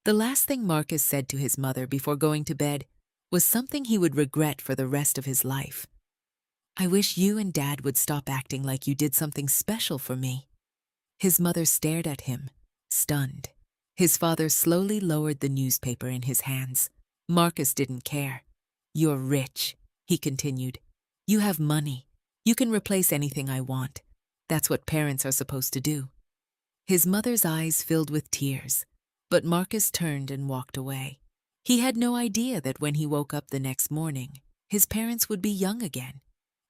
The last thing Marcus said to his mother before going to bed was something he would regret for the rest of his life. "I wish you and Dad would stop acting like you did something special for me." His mother stared at him, stunned. His father slowly lowered the newspaper in his hands. Marcus didn't care. "You're rich," he continued. "You have money. You can replace anything I want. That's what parents are supposed to do." His mother's eyes filled with tears, but Marcus turned and walked away. He had no idea that when he woke up the next morning, his parents would be young again.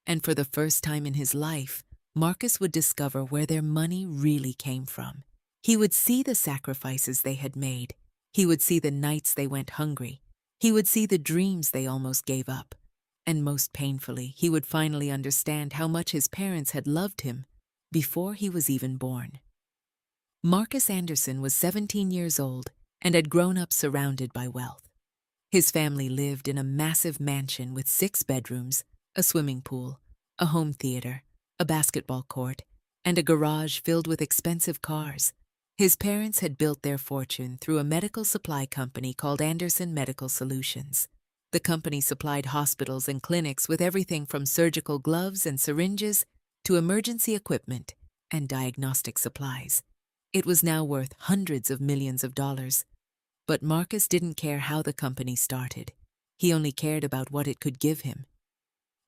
And for the first time in his life, Marcus would discover where their money really came from. He would see the sacrifices they had made. He would see the nights they went hungry. He would see the dreams they almost gave up. And most painfully, he would finally understand how much his parents had loved him before he was even born. Marcus Anderson was 17 years old and had grown up surrounded by wealth. His family lived in a massive mansion with 6 bedrooms, a swimming pool, a home theater, a basketball court, and a garage filled with expensive cars. His parents had built their fortune through a medical supply company called Anderson Medical Solutions. The company supplied hospitals and clinics with everything from surgical gloves and syringes to emergency equipment and diagnostic supplies. It was now worth hundreds of millions of dollars. But Marcus didn't care how the company started. He only cared about what it could give him.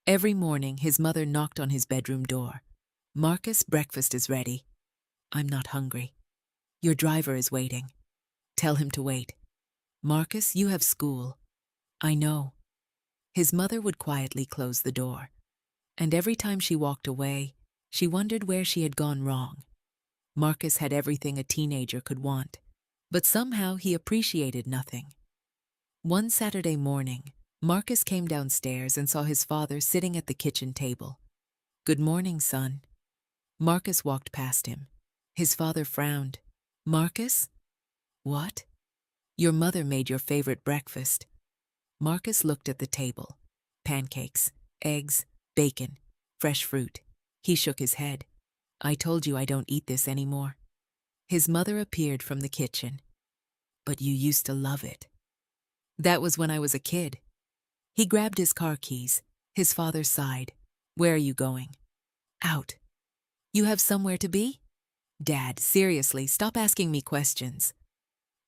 Every morning, his mother knocked on his bedroom door. "Marcus, breakfast is ready." "I'm not hungry." "Your driver is waiting." "Tell him to wait." "Marcus, you have school." "I know." His mother would quietly close the door. And every time she walked away, she wondered where she had gone wrong. Marcus had everything a teenager could want, but somehow he appreciated nothing. One Saturday morning, Marcus came downstairs and saw his father sitting at the kitchen table. "Good morning, son." Marcus walked past him. His father frowned. "Marcus?" "What?" "Your mother made your favorite breakfast." Marcus looked at the table. Pancakes, eggs, bacon, fresh fruit. He shook his head. "I told you I don't eat this anymore." His mother appeared from the kitchen. "But you used to love it." "That was when I was a kid." He grabbed his car keys. His father sighed. "Where are you going?" "Out." "You have somewhere to be?" "Dad, seriously, stop asking me questions."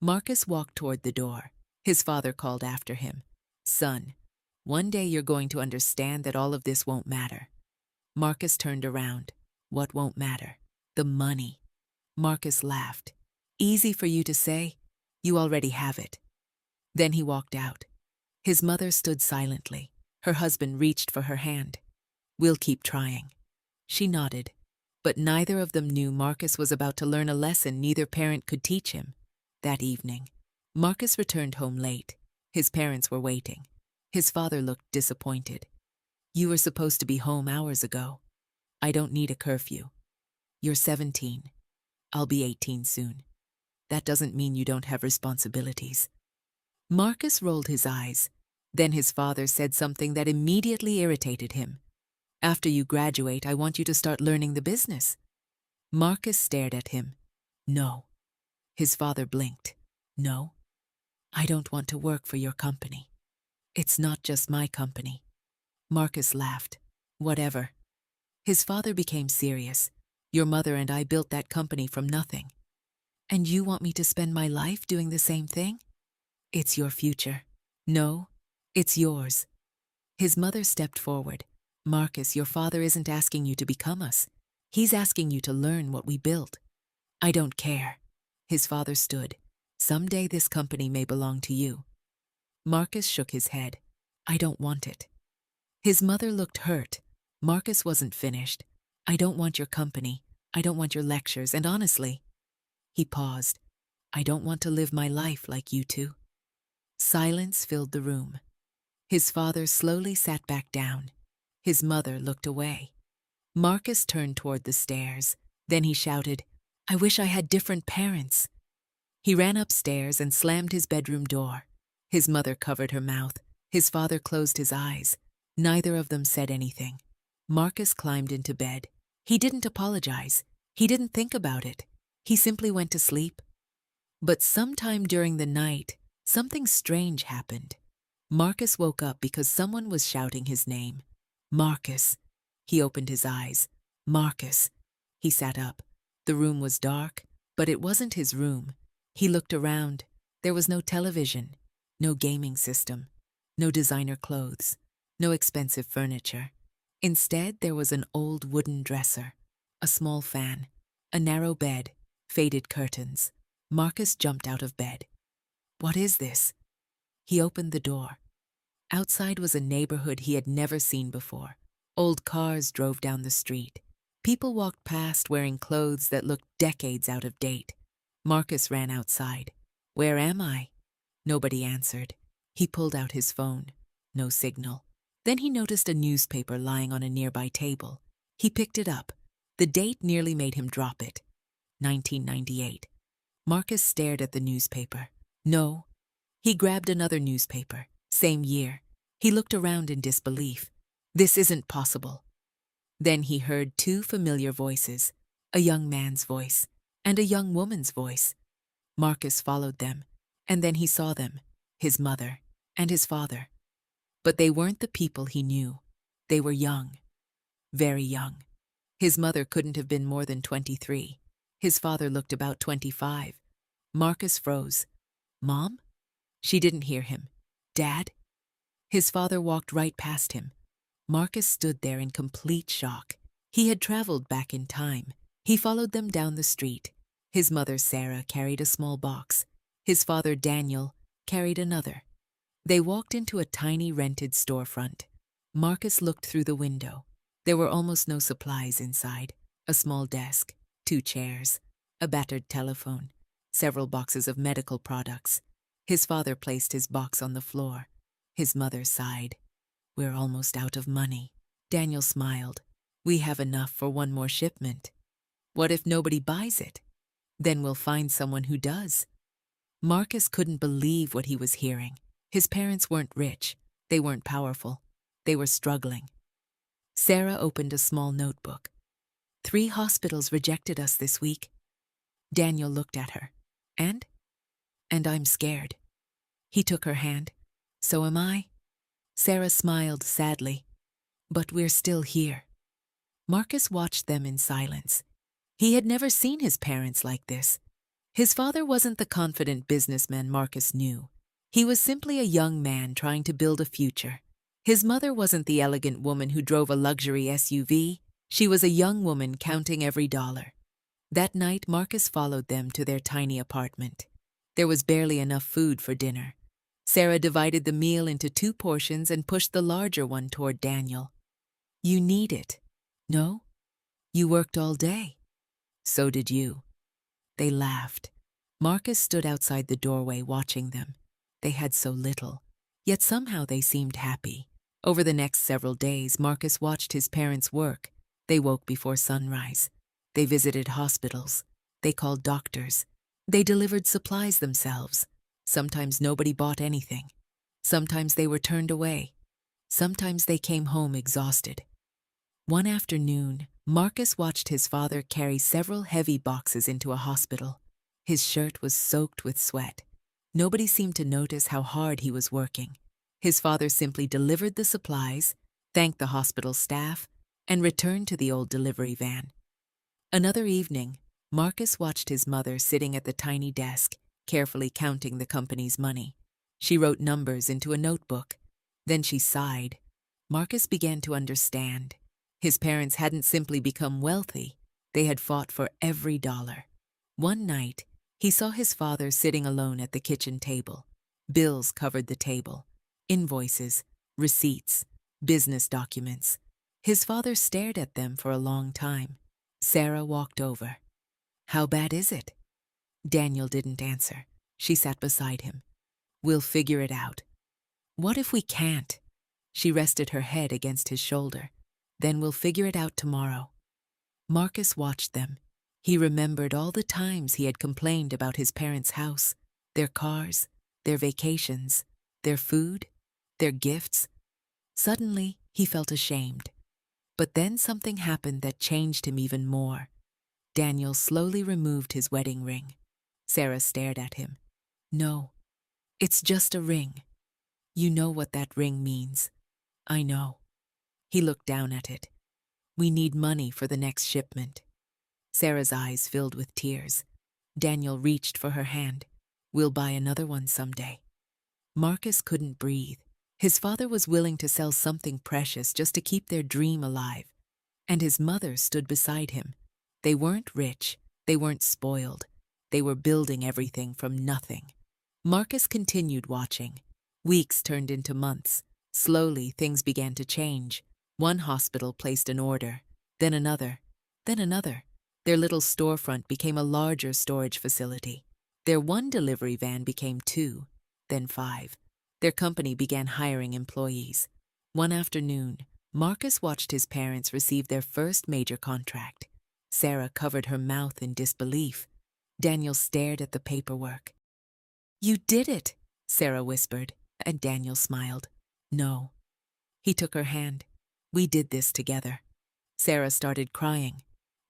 Marcus walked toward the door. His father called after him. "Son, one day you're going to understand that all of this won't matter." Marcus turned around. "What won't matter?" "The money." Marcus laughed. "Easy for you to say. You already have it." Then he walked out. His mother stood silently. Her husband reached for her hand. "We'll keep trying." She nodded. But neither of them knew Marcus was about to learn a lesson neither parent could teach him. That evening, Marcus returned home late. His parents were waiting. His father looked disappointed. "You were supposed to be home hours ago." "I don't need a curfew." "You're 17. I'll be 18 soon. That doesn't mean you don't have responsibilities." Marcus rolled his eyes. Then his father said something that immediately irritated him. "After you graduate, I want you to start learning the business." Marcus stared at him. "No." His father blinked. "No? I don't want to work for your company." "It's not just my company." Marcus laughed. "Whatever." His father became serious. "Your mother and I built that company from nothing. And you want me to spend my life doing the same thing? It's your future." "No, it's yours." His mother stepped forward. "Marcus, your father isn't asking you to become us. He's asking you to learn what we built." "I don't care." His father stood. "Someday this company may belong to you." Marcus shook his head. "I don't want it." His mother looked hurt. Marcus wasn't finished. "I don't want your company. I don't want your lectures, and honestly—" He paused. "I don't want to live my life like you two." Silence filled the room. His father slowly sat back down. His mother looked away. Marcus turned toward the stairs. Then he shouted, "I wish I had different parents." He ran upstairs and slammed his bedroom door. His mother covered her mouth. His father closed his eyes. Neither of them said anything. Marcus climbed into bed. He didn't apologize. He didn't think about it. He simply went to sleep. But sometime during the night, something strange happened. Marcus woke up because someone was shouting his name. Marcus. He opened his eyes. Marcus. He sat up. The room was dark, but it wasn't his room. He looked around. There was no television, no gaming system, no designer clothes, no expensive furniture. Instead, there was an old wooden dresser, a small fan, a narrow bed, faded curtains. Marcus jumped out of bed. What is this? He opened the door. Outside was a neighborhood he had never seen before. Old cars drove down the street. People walked past wearing clothes that looked decades out of date. Marcus ran outside. Where am I? Nobody answered. He pulled out his phone. No signal. Then he noticed a newspaper lying on a nearby table. He picked it up. The date nearly made him drop it. 1998. Marcus stared at the newspaper. No. He grabbed another newspaper. Same year. He looked around in disbelief. This isn't possible. Then he heard two familiar voices, a young man's voice and a young woman's voice. Marcus followed them, and then he saw them, his mother and his father. But they weren't the people he knew. They were young, very young. His mother couldn't have been more than 23. His father looked about 25. Marcus froze. Mom? She didn't hear him. Dad? His father walked right past him. Marcus stood there in complete shock. He had traveled back in time. He followed them down the street. His mother, Sarah, carried a small box. His father, Daniel, carried another. They walked into a tiny rented storefront. Marcus looked through the window. There were almost no supplies inside. A small desk, 2 chairs, a battered telephone, several boxes of medical products. His father placed his box on the floor. His mother sighed. We're almost out of money. Daniel smiled. We have enough for one more shipment. What if nobody buys it? Then we'll find someone who does. Marcus couldn't believe what he was hearing. His parents weren't rich. They weren't powerful. They were struggling. Sarah opened a small notebook. 3 hospitals rejected us this week. Daniel looked at her. And I'm scared. He took her hand. So am I. Sarah smiled sadly. But we're still here. Marcus watched them in silence. He had never seen his parents like this. His father wasn't the confident businessman Marcus knew. He was simply a young man trying to build a future. His mother wasn't the elegant woman who drove a luxury SUV. She was a young woman counting every dollar. That night, Marcus followed them to their tiny apartment. There was barely enough food for dinner. Sarah divided the meal into 2 portions and pushed the larger one toward Daniel. You need it. No? You worked all day. So did you. They laughed. Marcus stood outside the doorway watching them. They had so little, yet somehow they seemed happy. Over the next several days, Marcus watched his parents work. They woke before sunrise. They visited hospitals. They called doctors. They delivered supplies themselves. Sometimes nobody bought anything. Sometimes they were turned away. Sometimes they came home exhausted. One afternoon, Marcus watched his father carry several heavy boxes into a hospital. His shirt was soaked with sweat. Nobody seemed to notice how hard he was working. His father simply delivered the supplies, thanked the hospital staff, and returned to the old delivery van. Another evening, Marcus watched his mother sitting at the tiny desk, carefully counting the company's money. She wrote numbers into a notebook. Then she sighed. Marcus began to understand. His parents hadn't simply become wealthy. They had fought for every dollar. One night, he saw his father sitting alone at the kitchen table. Bills covered the table. Invoices, receipts, business documents. His father stared at them for a long time. Sarah walked over. How bad is it? Daniel didn't answer. She sat beside him. We'll figure it out. What if we can't? She rested her head against his shoulder. Then we'll figure it out tomorrow. Marcus watched them. He remembered all the times he had complained about his parents' house, their cars, their vacations, their food, their gifts. Suddenly, he felt ashamed. But then something happened that changed him even more. Daniel slowly removed his wedding ring. Sarah stared at him. No, it's just a ring. You know what that ring means. I know. He looked down at it. We need money for the next shipment. Sarah's eyes filled with tears. Daniel reached for her hand. We'll buy another one someday. Marcus couldn't breathe. His father was willing to sell something precious just to keep their dream alive. And his mother stood beside him. They weren't rich. They weren't spoiled. They were building everything from nothing. Marcus continued watching. Weeks turned into months. Slowly, things began to change. One hospital placed an order, then another, then another. Their little storefront became a larger storage facility. Their one delivery van became 2, then 5. Their company began hiring employees. One afternoon, Marcus watched his parents receive their first major contract. Sarah covered her mouth in disbelief. Daniel stared at the paperwork. You did it, Sarah whispered, and Daniel smiled. No. He took her hand. We did this together. Sarah started crying.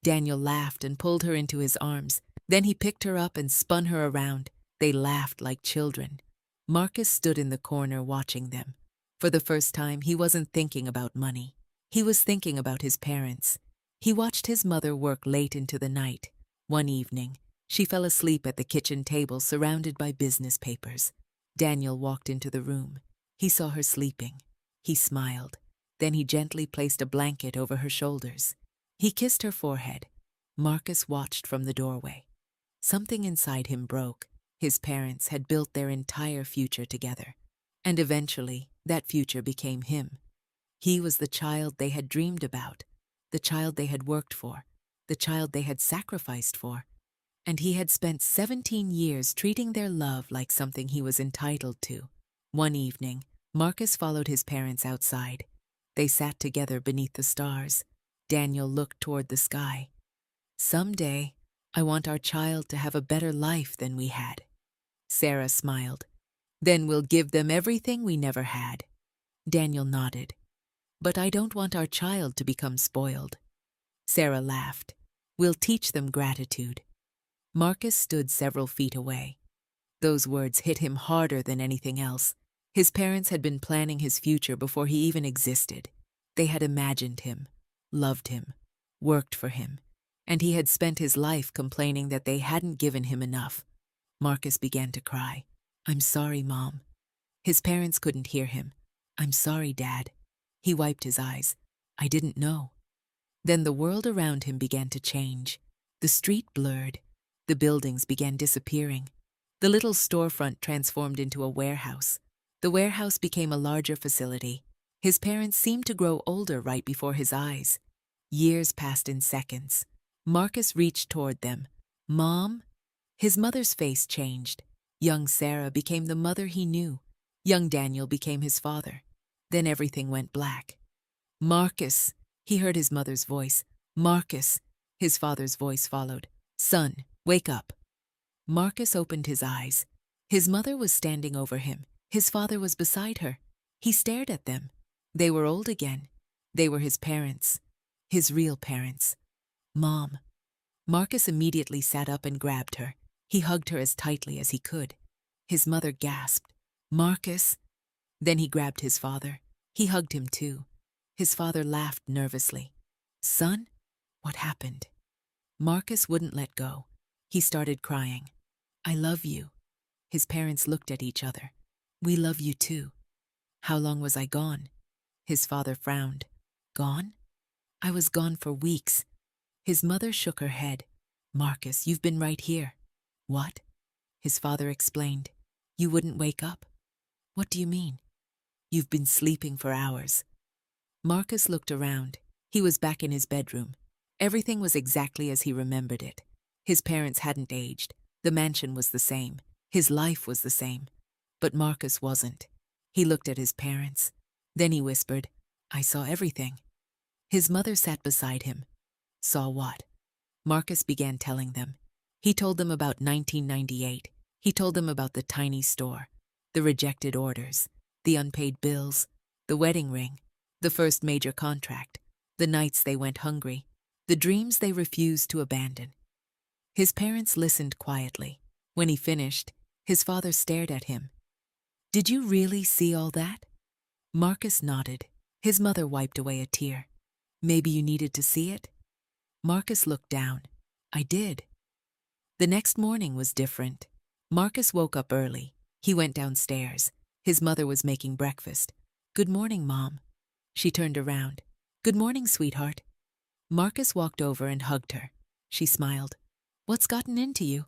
Daniel laughed and pulled her into his arms. Then he picked her up and spun her around. They laughed like children. Marcus stood in the corner watching them. For the first time, he wasn't thinking about money. He was thinking about his parents. He watched his mother work late into the night. One evening, she fell asleep at the kitchen table surrounded by business papers. Daniel walked into the room. He saw her sleeping. He smiled. Then he gently placed a blanket over her shoulders. He kissed her forehead. Marcus watched from the doorway. Something inside him broke. His parents had built their entire future together. And eventually, that future became him. He was the child they had dreamed about, the child they had worked for, the child they had sacrificed for. And he had spent 17 years treating their love like something he was entitled to. One evening, Marcus followed his parents outside. They sat together beneath the stars. Daniel looked toward the sky. Someday, I want our child to have a better life than we had. Sarah smiled. Then we'll give them everything we never had. Daniel nodded. But I don't want our child to become spoiled. Sarah laughed. We'll teach them gratitude. Marcus stood several feet away. Those words hit him harder than anything else. His parents had been planning his future before he even existed. They had imagined him, loved him, worked for him, and he had spent his life complaining that they hadn't given him enough. Marcus began to cry. I'm sorry, Mom. His parents couldn't hear him. I'm sorry, Dad. He wiped his eyes. I didn't know. Then the world around him began to change. The street blurred. The buildings began disappearing. The little storefront transformed into a warehouse. The warehouse became a larger facility. His parents seemed to grow older right before his eyes. Years passed in seconds. Marcus reached toward them. Mom? His mother's face changed. Young Sarah became the mother he knew. Young Daniel became his father. Then everything went black. Marcus! He heard his mother's voice. Marcus! His father's voice followed. Son, wake up. Marcus opened his eyes. His mother was standing over him. His father was beside her. He stared at them. They were old again. They were his parents. His real parents. Mom. Marcus immediately sat up and grabbed her. He hugged her as tightly as he could. His mother gasped. Marcus. Then he grabbed his father. He hugged him too. His father laughed nervously. Son? What happened? Marcus wouldn't let go. He started crying. I love you. His parents looked at each other. We love you too. How long was I gone? His father frowned. Gone? I was gone for weeks. His mother shook her head. Marcus, you've been right here. What? His father explained. You wouldn't wake up. What do you mean? You've been sleeping for hours. Marcus looked around. He was back in his bedroom. Everything was exactly as he remembered it. His parents hadn't aged. The mansion was the same. His life was the same. But Marcus wasn't. He looked at his parents. Then he whispered, I saw everything. His mother sat beside him. Saw what? Marcus began telling them. He told them about 1998. He told them about the tiny store, the rejected orders, the unpaid bills, the wedding ring, the first major contract, the nights they went hungry, the dreams they refused to abandon. His parents listened quietly. When he finished, his father stared at him. "Did you really see all that?" Marcus nodded. His mother wiped away a tear. "Maybe you needed to see it?" Marcus looked down. "I did." The next morning was different. Marcus woke up early. He went downstairs. His mother was making breakfast. "Good morning, Mom." She turned around. "Good morning, sweetheart." Marcus walked over and hugged her. She smiled. "What's gotten into you?"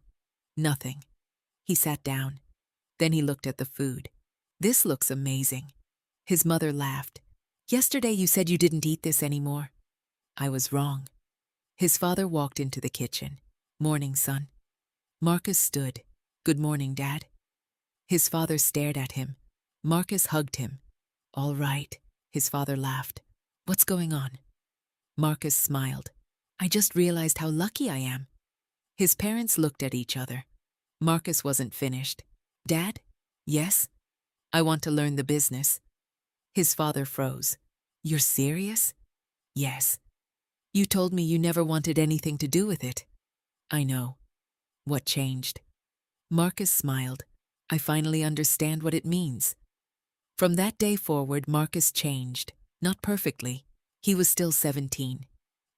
"Nothing." He sat down. Then he looked at the food. "This looks amazing." His mother laughed. "Yesterday you said you didn't eat this anymore." "I was wrong." His father walked into the kitchen. "Morning, son." Marcus stood. "Good morning, Dad." His father stared at him. Marcus hugged him. "All right." His father laughed. "What's going on?" Marcus smiled. "I just realized how lucky I am." His parents looked at each other. Marcus wasn't finished. "Dad?" "Yes?" "I want to learn the business." His father froze. "You're serious?" "Yes." "You told me you never wanted anything to do with it." "I know." "What changed?" Marcus smiled. "I finally understand what it means." From that day forward, Marcus changed. Not perfectly. He was still 17.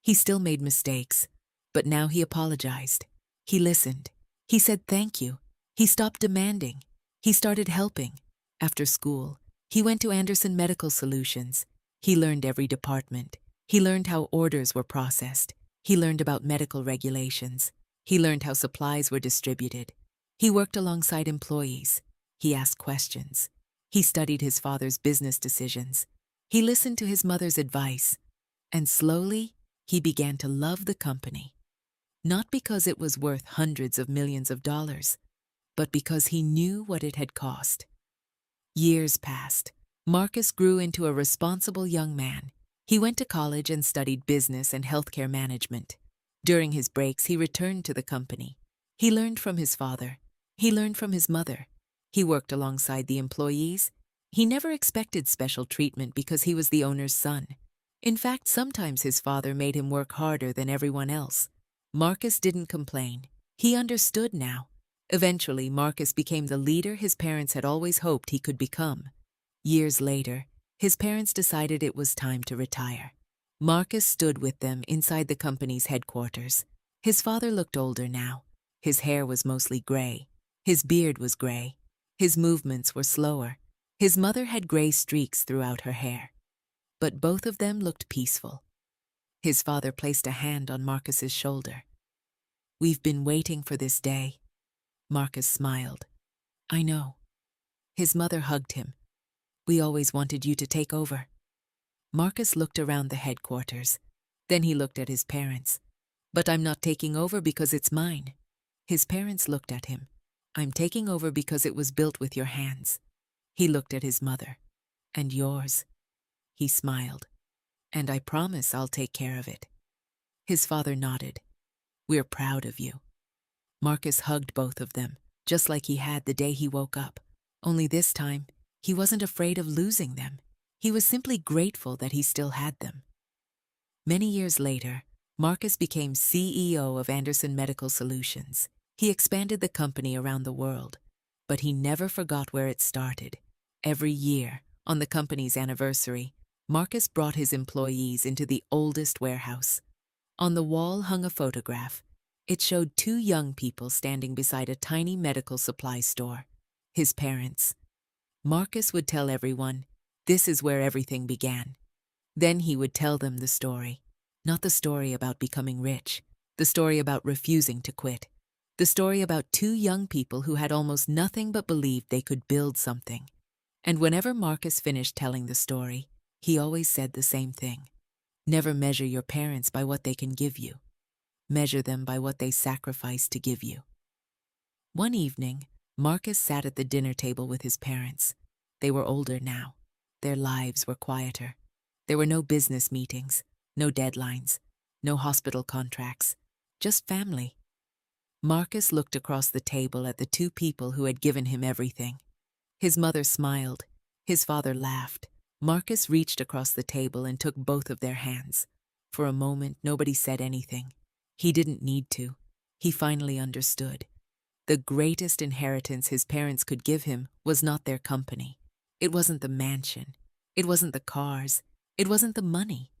He still made mistakes. But now he apologized. He listened. He said thank you. He stopped demanding. He started helping. After school, he went to Anderson Medical Solutions. He learned every department. He learned how orders were processed. He learned about medical regulations. He learned how supplies were distributed. He worked alongside employees. He asked questions. He studied his father's business decisions. He listened to his mother's advice. And slowly, he began to love the company. Not because it was worth hundreds of millions of dollars, but because he knew what it had cost. Years passed. Marcus grew into a responsible young man. He went to college and studied business and healthcare management. During his breaks, he returned to the company. He learned from his father. He learned from his mother. He worked alongside the employees. He never expected special treatment because he was the owner's son. In fact, sometimes his father made him work harder than everyone else. Marcus didn't complain. He understood now. Eventually, Marcus became the leader his parents had always hoped he could become. Years later, his parents decided it was time to retire. Marcus stood with them inside the company's headquarters. His father looked older now. His hair was mostly gray. His beard was gray. His movements were slower. His mother had gray streaks throughout her hair. But both of them looked peaceful. His father placed a hand on Marcus's shoulder. "We've been waiting for this day." Marcus smiled. "I know." His mother hugged him. "We always wanted you to take over." Marcus looked around the headquarters. Then he looked at his parents. "But I'm not taking over because it's mine." His parents looked at him. "I'm taking over because it was built with your hands." He looked at his mother. "And yours." He smiled. "And I promise I'll take care of it." His father nodded. "We're proud of you." Marcus hugged both of them, just like he had the day he woke up. Only this time, he wasn't afraid of losing them. He was simply grateful that he still had them. Many years later, Marcus became CEO of Anderson Medical Solutions. He expanded the company around the world, but he never forgot where it started. Every year, on the company's anniversary, Marcus brought his employees into the oldest warehouse. On the wall hung a photograph. It showed two young people standing beside a tiny medical supply store. His parents. Marcus would tell everyone, "This is where everything began." Then he would tell them the story. Not the story about becoming rich. The story about refusing to quit. The story about two young people who had almost nothing but believed they could build something. And whenever Marcus finished telling the story, he always said the same thing. Never measure your parents by what they can give you. Measure them by what they sacrificed to give you. One evening, Marcus sat at the dinner table with his parents. They were older now. Their lives were quieter. There were no business meetings, no deadlines, no hospital contracts, just family. Marcus looked across the table at the two people who had given him everything. His mother smiled. His father laughed. Marcus reached across the table and took both of their hands. For a moment, nobody said anything. He didn't need to. He finally understood. The greatest inheritance his parents could give him was not their company. It wasn't the mansion. It wasn't the cars. It wasn't the money.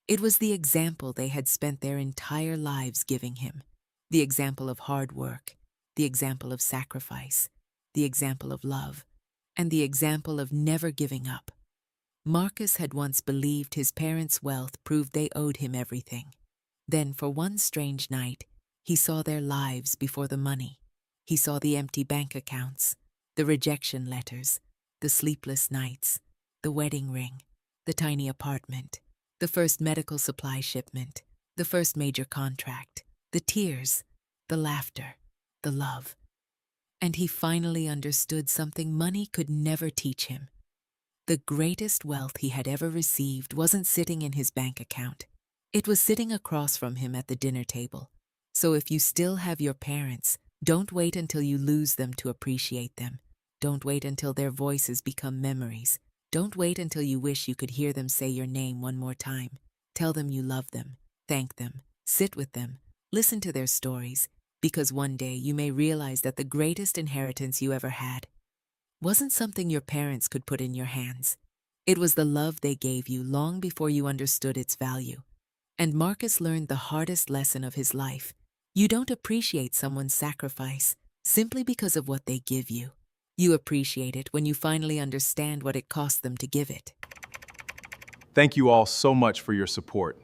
It was the example they had spent their entire lives giving him. The example of hard work, the example of sacrifice, the example of love, and the example of never giving up. Marcus had once believed his parents' wealth proved they owed him everything. Then, for one strange night, he saw their lives before the money. He saw the empty bank accounts, the rejection letters, the sleepless nights, the wedding ring, the tiny apartment, the first medical supply shipment, the first major contract, the tears, the laughter, the love. And he finally understood something money could never teach him. The greatest wealth he had ever received wasn't sitting in his bank account. It was sitting across from him at the dinner table. So if you still have your parents, don't wait until you lose them to appreciate them. Don't wait until their voices become memories. Don't wait until you wish you could hear them say your name one more time. Tell them you love them, thank them, sit with them, listen to their stories, because one day you may realize that the greatest inheritance you ever had wasn't something your parents could put in your hands. It was the love they gave you long before you understood its value. And Marcus learned the hardest lesson of his life. You don't appreciate someone's sacrifice simply because of what they give you. You appreciate it when you finally understand what it cost them to give it. Thank you all so much for your support.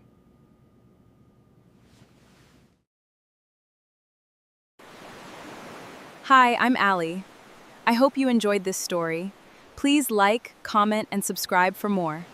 Hi, I'm Allie. I hope you enjoyed this story. Please like, comment, and subscribe for more.